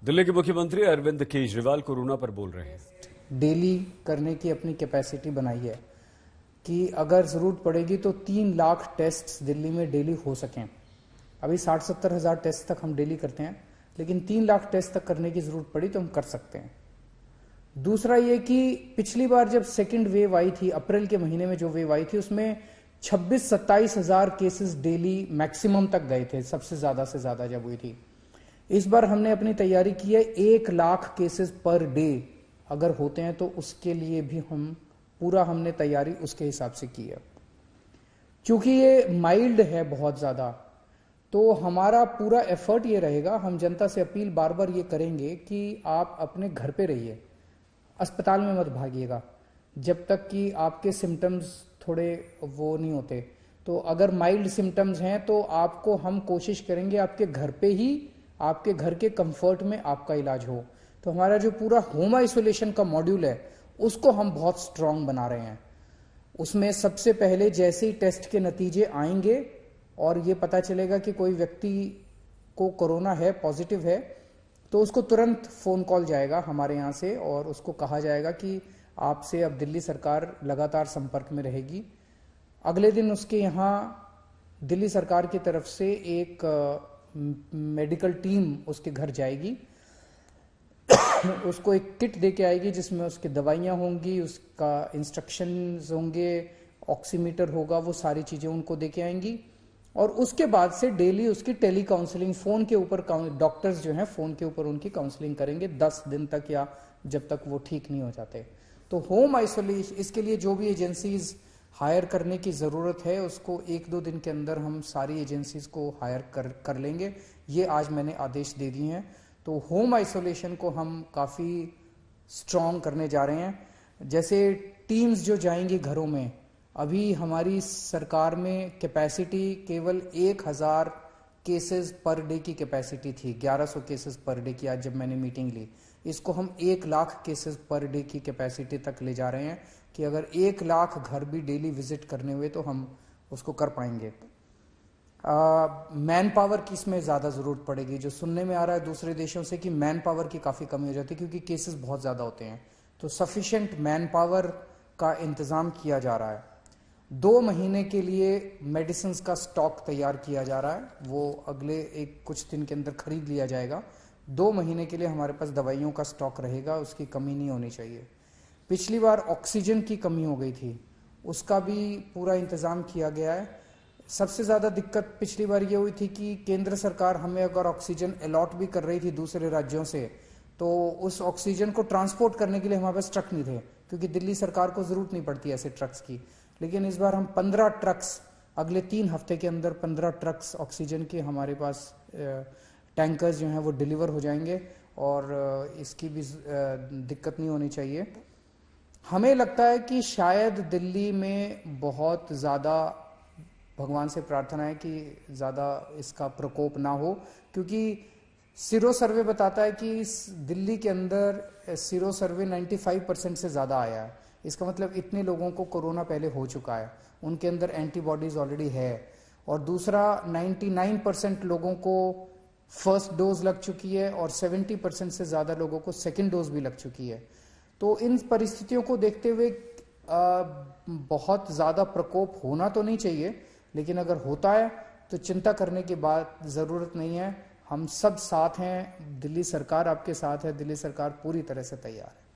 दिल्ली के मुख्यमंत्री अरविंद केजरीवाल कोरोना पर बोल रहे हैं। डेली करने की अपनी कैपेसिटी बनाई है कि अगर जरूरत पड़ेगी तो 3 लाख टेस्ट दिल्ली में डेली हो सकें। अभी 60-70 हज़ार टेस्ट तक हम डेली करते हैं, लेकिन 3 लाख टेस्ट तक करने की जरूरत पड़ी तो हम कर सकते हैं। दूसरा ये कि पिछली बार जब सेकेंड वेव आई थी, अप्रैल के महीने में जो वेव आई थी, उसमें 26-27 हज़ार केसेस डेली मैक्सिमम तक गए थे, सबसे ज्यादा से ज्यादा जब हुई थी। इस बार हमने अपनी तैयारी की है 1 लाख केसेस पर डे अगर होते हैं तो उसके लिए भी हमने तैयारी उसके हिसाब से की है। क्योंकि ये माइल्ड है बहुत ज्यादा, तो हमारा पूरा एफर्ट ये रहेगा, हम जनता से अपील बार बार ये करेंगे कि आप अपने घर पे रहिए, अस्पताल में मत भागिएगा जब तक कि आपके सिम्टम्स थोड़े वो नहीं होते। तो अगर माइल्ड सिम्टम्स हैं तो आपको हम कोशिश करेंगे आपके घर पे ही, आपके घर के कंफर्ट में आपका इलाज हो। तो हमारा जो पूरा होम आइसोलेशन का मॉड्यूल है उसको हम बहुत स्ट्रांग बना रहे हैं। उसमें सबसे पहले जैसे ही टेस्ट के नतीजे आएंगे और ये पता चलेगा कि कोई व्यक्ति को कोरोना है, पॉजिटिव है, तो उसको तुरंत फोन कॉल जाएगा हमारे यहाँ से और उसको कहा जाएगा कि आपसे अब दिल्ली सरकार लगातार संपर्क में रहेगी। अगले दिन उसके यहाँ दिल्ली सरकार की तरफ से एक मेडिकल टीम उसके घर जाएगी, उसको एक किट दे के आएगी जिसमें उसकी दवाइयाँ होंगी, उसका इंस्ट्रक्शंस होंगे, ऑक्सीमीटर होगा, वो सारी चीज़ें उनको दे के आएंगी। और उसके बाद से डेली उसकी टेली काउंसलिंग, फोन के ऊपर डॉक्टर्स जो हैं फोन के ऊपर उनकी काउंसलिंग करेंगे 10 दिन तक या जब तक वो ठीक नहीं हो जाते। तो होम आइसोलेशन, इसके लिए जो भी एजेंसीज हायर करने की ज़रूरत है उसको 1-2 दिन के अंदर हम सारी एजेंसीज को हायर कर लेंगे। ये आज मैंने आदेश दे दिए हैं। तो होम आइसोलेशन को हम काफ़ी स्ट्रॉन्ग करने जा रहे हैं। जैसे टीम्स जो जाएंगी घरों में, अभी हमारी सरकार में कैपेसिटी केवल 1000 केसेस पर डे की कैपेसिटी थी, 1100 केसेस पर डे की। आज जब मैंने मीटिंग ली, इसको हम 1 लाख केसेस पर डे की कैपेसिटी तक ले जा रहे हैं कि अगर 1 लाख घर भी डेली विजिट करने हुए तो हम उसको कर पाएंगे। मैन पावर की इसमें ज़्यादा ज़रूरत पड़ेगी। जो सुनने में आ रहा है दूसरे देशों से कि मैन पावर की काफ़ी कमी हो जाती है क्योंकि केसेस बहुत ज़्यादा होते हैं, तो सफिशिएंट मैन पावर का इंतज़ाम किया जा रहा है। 2 महीने के लिए मेडिसिन का स्टॉक तैयार किया जा रहा है, वो अगले कुछ दिन के अंदर खरीद लिया जाएगा। 2 महीने के लिए हमारे पास दवाइयों का स्टॉक रहेगा, उसकी कमी नहीं होनी चाहिए। पिछली बार ऑक्सीजन की कमी हो गई थी, उसका भी पूरा इंतज़ाम किया गया है। सबसे ज़्यादा दिक्कत पिछली बार ये हुई थी कि केंद्र सरकार हमें अगर ऑक्सीजन अलॉट भी कर रही थी दूसरे राज्यों से, तो उस ऑक्सीजन को ट्रांसपोर्ट करने के लिए हमारे पास ट्रक नहीं थे, क्योंकि दिल्ली सरकार को ज़रूरत नहीं पड़ती ऐसे ट्रक्स की। लेकिन इस बार हम 15 ट्रक्स, अगले 3 हफ्ते के अंदर 15 ट्रक्स ऑक्सीजन के हमारे पास टैंकर्स जो हैं वो डिलीवर हो जाएंगे और इसकी भी दिक्कत नहीं होनी चाहिए। हमें लगता है कि शायद दिल्ली में बहुत ज़्यादा, भगवान से प्रार्थना है कि ज़्यादा इसका प्रकोप ना हो, क्योंकि सीरो सर्वे बताता है कि दिल्ली के अंदर सीरो सर्वे 95% से ज़्यादा आया है। इसका मतलब इतने लोगों को कोरोना पहले हो चुका है, उनके अंदर एंटीबॉडीज ऑलरेडी है। और दूसरा 99% लोगों को फर्स्ट डोज लग चुकी है और 70% से ज़्यादा लोगों को सेकेंड डोज भी लग चुकी है। तो इन परिस्थितियों को देखते हुए बहुत ज़्यादा प्रकोप होना तो नहीं चाहिए, लेकिन अगर होता है तो चिंता करने की बात ज़रूरत नहीं है। हम सब साथ हैं, दिल्ली सरकार आपके साथ है, दिल्ली सरकार पूरी तरह से तैयार है।